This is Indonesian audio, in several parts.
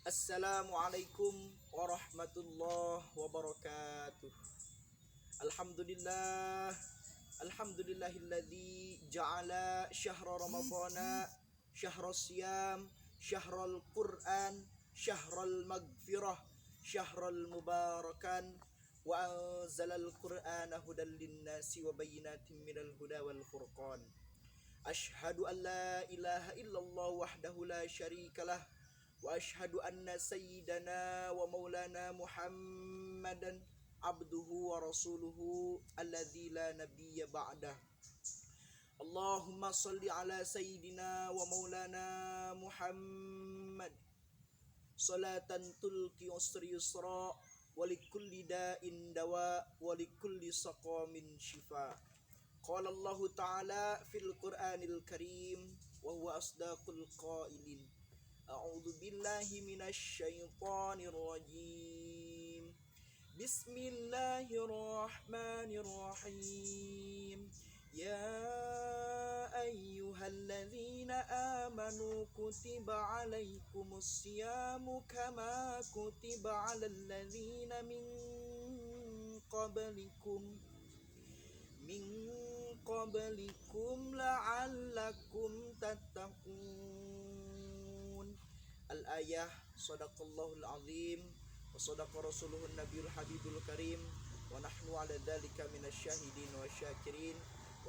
Assalamualaikum warahmatullahi wabarakatuh. Alhamdulillah. Alhamdulillahilladzi ja'ala syahra ramadhana syahra siyam syahral qur'an syahral maghfirah syahral mubarakan wa anzalal qur'ana hudal linnasi wa bayyinatin minal huda wal furqan. Asyhadu an la ilaha illallah wahdahu la syarikalah wa asyhadu anna sayyidana wa maulana Muhammadan abduhu wa rasuluhu alladzi la nabiyya ba'dah. Allahumma salli ala sayyidina wa maulana Muhammad salatan tulqi usri yusra wa likulli da'in dawa wa likulli saqamin shifa. Qala Allah Ta'ala fil Qur'anil Karim wa huwa asdaqul qailin. A'udzu billahi minasy syaithanir rajim. Bismillahirrahmanirrahim. Ya ayyuhalladzina amanu kutiba alaikumus syamu kama kutiba alal ladzina min qablikum la'allakum tattaqun. Al-ayah. Sadaqallahul azim wa sadaqa rasuluhun nabiyul habibul karim wa nahnu ala dzalika minasyahidin wa syakirin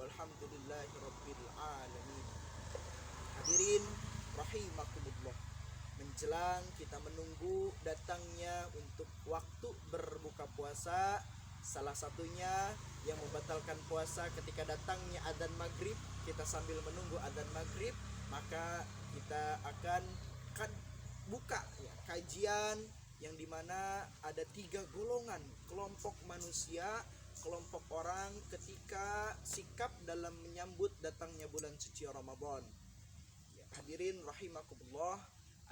walhamdulillahi rabbil alamin. Hadirin rahimakumullah, menjelang kita menunggu datangnya untuk waktu berbuka puasa, salah satunya yang membatalkan puasa ketika datangnya adzan maghrib. Kita sambil menunggu adzan maghrib, maka kita akan buka kajian yang dimana ada 3 golongan kelompok manusia, kelompok orang ketika sikap dalam menyambut datangnya bulan suci Ramadan. Hadirin rahimakumullah,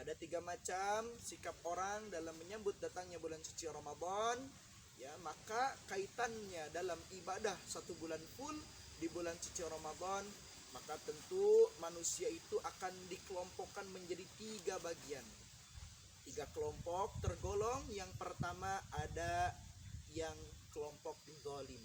ada 3 macam sikap orang dalam menyambut datangnya bulan suci Ramadan. Maka kaitannya dalam ibadah 1 bulan full di bulan suci Ramadan, maka tentu manusia itu akan dikelompokkan menjadi 3 bagian, 3 kelompok tergolong. Yang pertama ada yang kelompok zalim.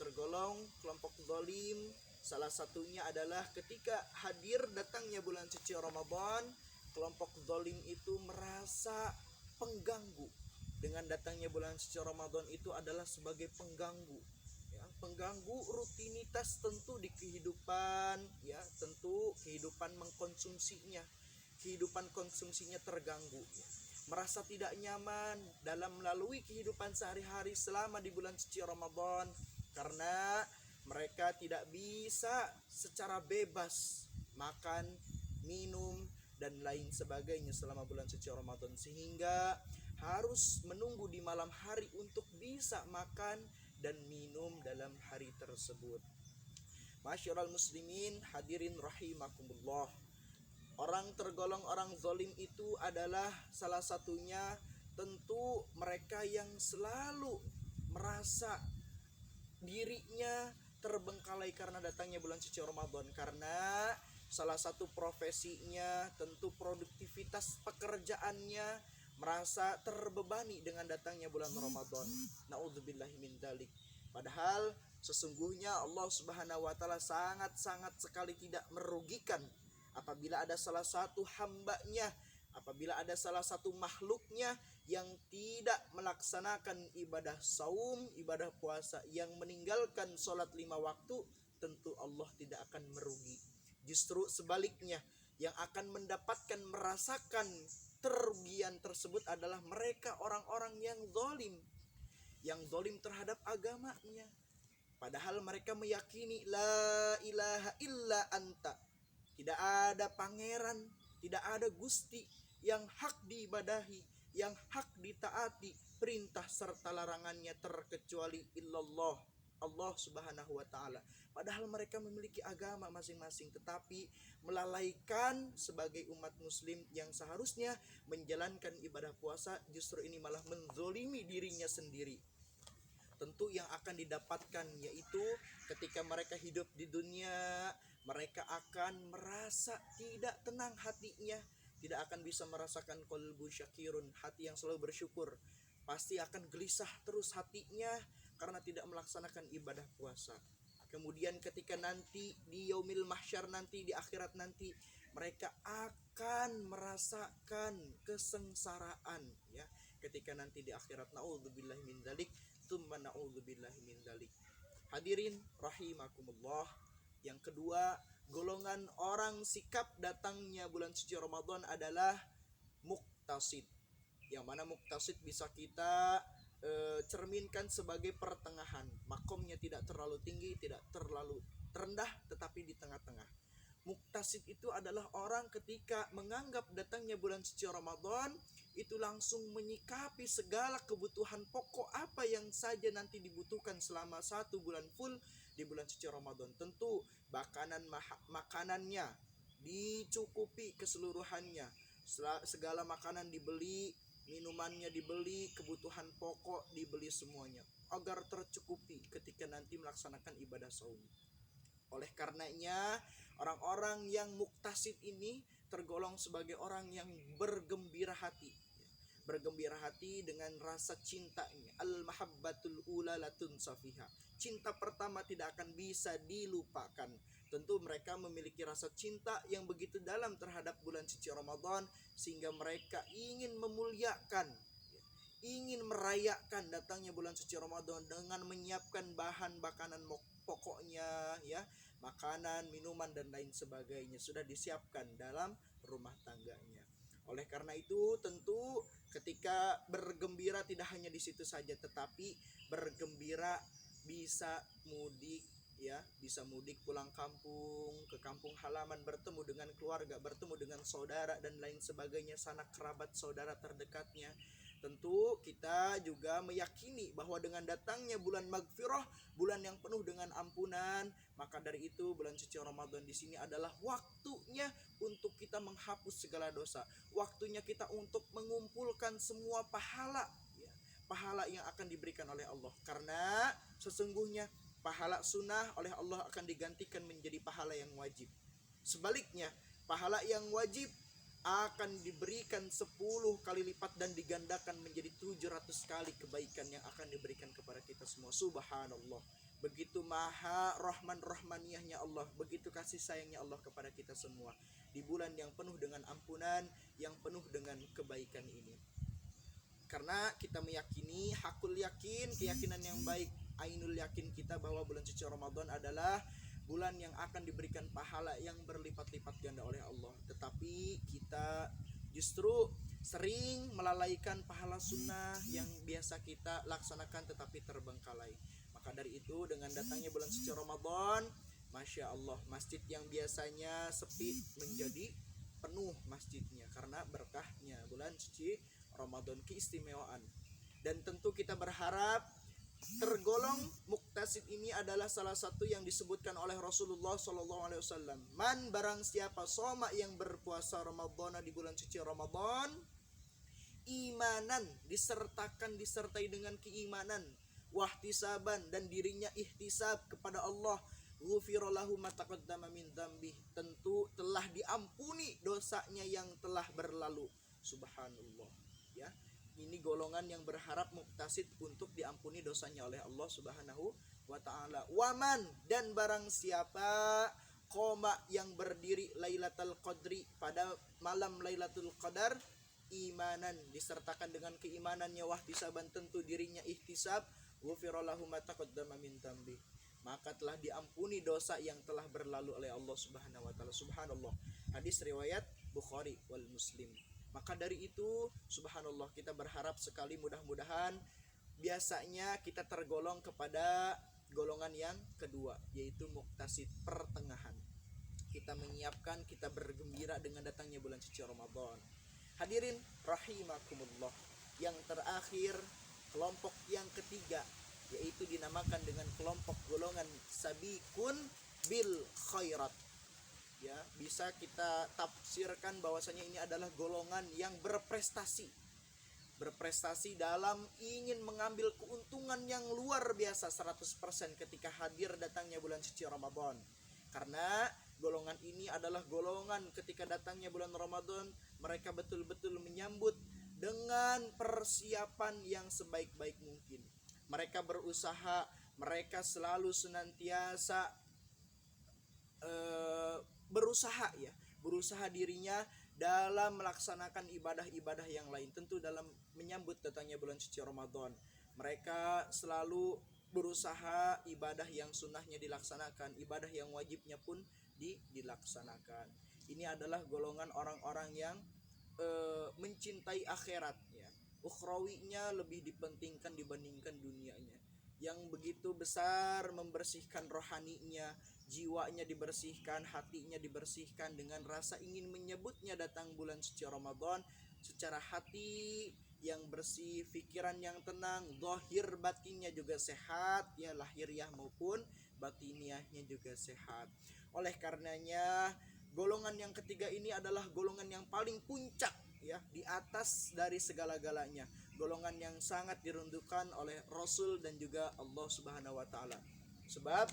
Tergolong kelompok zalim, salah satunya adalah ketika hadir datangnya bulan suci Ramadan, kelompok zalim itu merasa pengganggu dengan datangnya bulan suci Ramadan itu adalah sebagai pengganggu, pengganggu rutinitas tentu di kehidupan, tentu kehidupan mengkonsumsinya, kehidupan konsumsinya terganggu, merasa tidak nyaman dalam melalui kehidupan sehari-hari selama di bulan suci Ramadan karena mereka tidak bisa secara bebas makan, minum dan lain sebagainya selama bulan suci Ramadan, sehingga harus menunggu di malam hari untuk bisa makan dan minum dalam hari tersebut. Masyiral muslimin, hadirin rahimakumullah, orang tergolong orang zalim itu adalah salah satunya tentu mereka yang selalu merasa dirinya terbengkalai karena datangnya bulan suci Ramadan, karena salah satu profesinya, tentu produktivitas pekerjaannya merasa terbebani dengan datangnya bulan Ramadan. Na'udzubillahi min dzalik. Padahal sesungguhnya Allah Subhanahu wa taala sangat-sangat sekali tidak merugikan apabila ada salah satu hambanya, apabila ada salah satu makhluknya yang tidak melaksanakan ibadah saum, ibadah puasa, yang meninggalkan sholat 5 waktu, tentu Allah tidak akan merugi. Justru sebaliknya, yang akan mendapatkan, merasakan kerugian tersebut adalah mereka orang-orang yang zalim terhadap agamanya. Padahal mereka meyakini la ilaha illa anta, tidak ada pangeran, tidak ada gusti yang hak diibadahi, yang hak ditaati, perintah serta larangannya terkecuali illallah, Allah Subhanahu wa taala. Padahal mereka memiliki agama masing-masing, tetapi melalaikan sebagai umat muslim yang seharusnya menjalankan ibadah puasa, justru ini malah menzolimi dirinya sendiri. Tentu yang akan didapatkan yaitu ketika mereka hidup di dunia, mereka akan merasa tidak tenang hatinya, tidak akan bisa merasakan qalbu syakirun, hati yang selalu bersyukur. Pasti akan gelisah terus hatinya karena tidak melaksanakan ibadah puasa. Kemudian ketika nanti di yaumil mahsyar nanti, di akhirat nanti, mereka akan merasakan kesengsaraan, ya. Ketika nanti di akhirat, naudzubillahi min dzalik, tsumma naudzubillahi min dzalik. Hadirin rahimakumullah. Yang kedua, golongan orang sikap datangnya bulan suci Ramadan adalah muktasid. Yang mana muktasid bisa kita cerminkan sebagai pertengahan. Makomnya tidak terlalu tinggi, tidak terlalu rendah, tetapi di tengah-tengah. Muktasid itu adalah orang ketika menganggap datangnya bulan suci Ramadan itu langsung menyikapi segala kebutuhan pokok apa yang saja nanti dibutuhkan selama 1 bulan full di bulan suci Ramadan. Tentu makanannya dicukupi keseluruhannya, segala makanan dibeli, minumannya dibeli, kebutuhan pokok dibeli semuanya agar tercukupi ketika nanti melaksanakan ibadah saum. Oleh karenanya orang-orang yang muktasid ini tergolong sebagai orang yang bergembira hati. Bergembira hati dengan rasa cintanya. Al-mahabbatul ula latun safiha. Cinta pertama tidak akan bisa dilupakan. Tentu mereka memiliki rasa cinta yang begitu dalam terhadap bulan suci Ramadan, sehingga mereka ingin memuliakan, ingin merayakan datangnya bulan suci Ramadan dengan menyiapkan bahan makanan pokoknya, ya, makanan, minuman dan lain sebagainya sudah disiapkan dalam rumah tangganya. Oleh karena itu tentu ketika bergembira tidak hanya di situ saja, tetapi bergembira bisa mudik, ya, bisa mudik pulang kampung, ke kampung halaman, bertemu dengan keluarga, bertemu dengan saudara dan lain sebagainya, sanak kerabat saudara terdekatnya. Tentu kita juga meyakini bahwa dengan datangnya bulan magfirah, bulan yang penuh dengan ampunan, maka dari itu bulan suci Ramadan di sini adalah waktunya untuk kita menghapus segala dosa, waktunya kita untuk mengumpulkan semua pahala, ya, pahala yang akan diberikan oleh Allah. Karena sesungguhnya pahala sunnah oleh Allah akan digantikan menjadi pahala yang wajib. Sebaliknya, pahala yang wajib akan diberikan 10 kali lipat dan digandakan menjadi 700 kali kebaikan yang akan diberikan kepada kita semua. Subhanallah. Begitu maha rahman-rahmaniyahnya Allah, begitu kasih sayangnya Allah kepada kita semua di bulan yang penuh dengan ampunan, yang penuh dengan kebaikan ini. Karena kita meyakini, hakul yakin, keyakinan yang baik, ainul yakin kita bahwa bulan suci Ramadan adalah bulan yang akan diberikan pahala yang berlipat-lipat ganda oleh Allah. Tetapi kita justru sering melalaikan pahala sunnah yang biasa kita laksanakan tetapi terbengkalai. Maka dari itu dengan datangnya bulan suci Ramadan, Masya Allah, masjid yang biasanya sepi menjadi penuh masjidnya karena berkahnya bulan suci Ramadan, keistimewaan. Dan tentu kita berharap tergolong muktasid ini adalah salah satu yang disebutkan oleh Rasulullah SAW. Man, barang siapa soma, yang berpuasa Ramadan di bulan suci Ramadan, imanan, disertai dengan keimanan, wahtisaban, dan dirinya ihtisab kepada Allah, ghufira lahu ma taqaddama min dzambih, tentu telah diampuni dosanya yang telah berlalu. Subhanallah, ya. Ini golongan yang berharap muktasid untuk diampuni dosanya oleh Allah Subhanahu wa ta'ala. Waman, dan barang siapa qoma, yang berdiri Lailatul Qadri, pada malam Lailatul Qadar, imanan, disertakan dengan keimanannya, wahtisaban, tentu dirinya ihtisab, ghufira lahu ma taqaddama min dzambih, maka telah diampuni dosa yang telah berlalu oleh Allah Subhanahu wa ta'ala. Subhanallah. Hadis riwayat Bukhari wal Muslim. Maka dari itu, subhanallah, kita berharap sekali mudah-mudahan biasanya kita tergolong kepada golongan yang kedua, yaitu muktasid, pertengahan. Kita menyiapkan, kita bergembira dengan datangnya bulan suci Ramadan. Hadirin rahimakumullah. Yang terakhir, kelompok yang ketiga, yaitu dinamakan dengan kelompok golongan sabiqun bil khairat. Ya, bisa kita tafsirkan bahwasanya ini adalah golongan yang berprestasi dalam ingin mengambil keuntungan yang luar biasa 100% ketika hadir datangnya bulan suci Ramadan. Karena golongan ini adalah golongan ketika datangnya bulan Ramadan mereka betul-betul menyambut dengan persiapan yang sebaik-baik mungkin. Mereka berusaha, mereka selalu senantiasa berusaha dirinya dalam melaksanakan ibadah-ibadah yang lain, tentu dalam menyambut datangnya bulan suci Ramadan. Mereka selalu berusaha ibadah yang sunnahnya dilaksanakan, ibadah yang wajibnya pun dilaksanakan. Ini adalah golongan orang-orang yang mencintai akhirat ya. Ukhrawinya lebih dipentingkan dibandingkan dunianya, yang begitu besar membersihkan rohaninya, jiwanya dibersihkan, hatinya dibersihkan dengan rasa ingin menyebutnya datang bulan suci Ramadan secara hati yang bersih, pikiran yang tenang, zahir batinnya juga sehat ya, lahiriah maupun batiniahnya juga sehat. Oleh karenanya golongan yang ketiga ini adalah golongan yang paling puncak ya, di atas dari segala-galanya, golongan yang sangat dirindukan oleh Rasul dan juga Allah Subhanahu wa taala. Sebab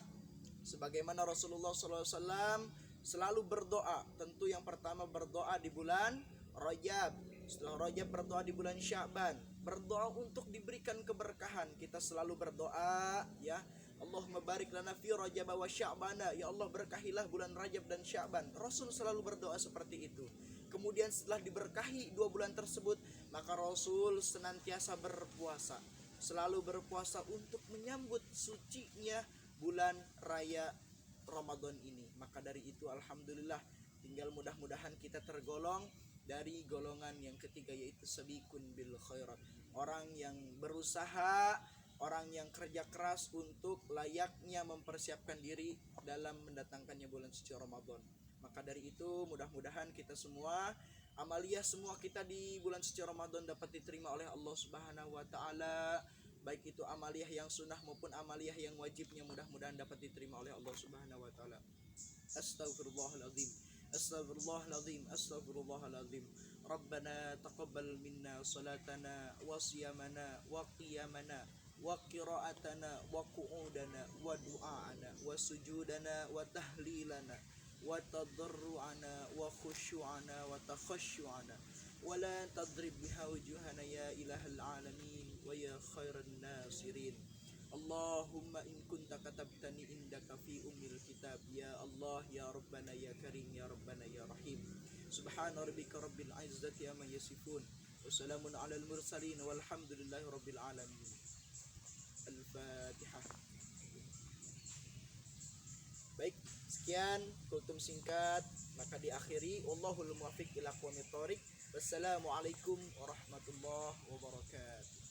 sebagaimana Rasulullah SAW selalu berdoa, tentu yang pertama berdoa di bulan Rajab, setelah Rajab berdoa di bulan Sya'ban, berdoa untuk diberikan keberkahan. Kita selalu berdoa ya, Allahumma barik lana fi Rajab wa Sya'bana, ya Allah berkahilah bulan Rajab dan Sya'ban. Rasul selalu berdoa seperti itu. Kemudian setelah diberkahi 2 bulan tersebut, maka Rasul senantiasa berpuasa, selalu berpuasa untuk menyambut sucinya bulan raya Ramadan ini. Maka dari itu alhamdulillah, tinggal mudah-mudahan kita tergolong dari golongan yang ketiga, yaitu sabiqun bil khairat, orang yang berusaha, orang yang kerja keras untuk layaknya mempersiapkan diri dalam mendatangkannya bulan suci Ramadan. Maka dari itu mudah-mudahan kita semua, amaliyah semua kita di bulan suci Ramadan dapat diterima oleh Allah Subhanahu wa taala, baik itu amaliyah yang sunnah maupun amaliyah yang wajibnya, mudah-mudahan dapat diterima oleh Allah Subhanahu wa taala. Astaghfirullahaladzim, astaghfirullahaladzim, astaghfirullahaladzim. Rabbana taqabbal minna salatana wa siyamana wa qiyamana wa qira'atana wa qu'udana wa du'aana wa sujudana wa tahlilana wa tadarru'ana wa khusyu'ana wa takhashu'ana wa la tadrib biha wujuhana ya ilahal alamin wa ya khairan nasirin. Allahumma in kunta katabtani indaka fi ummil kitab, ya Allah ya Rabbana ya Karim ya Rabbana ya Rahim. Subhana rabbika rabbil izzati amma yasifun wa salamun alal mursalin walhamdulillahi rabbil alamin. Al-Fatihah. Baik, sekian kultum singkat, maka diakhiri wallahul muwaffiq ila aqwamit thoriq. Wassalamualaikum warahmatullahi wabarakatuh.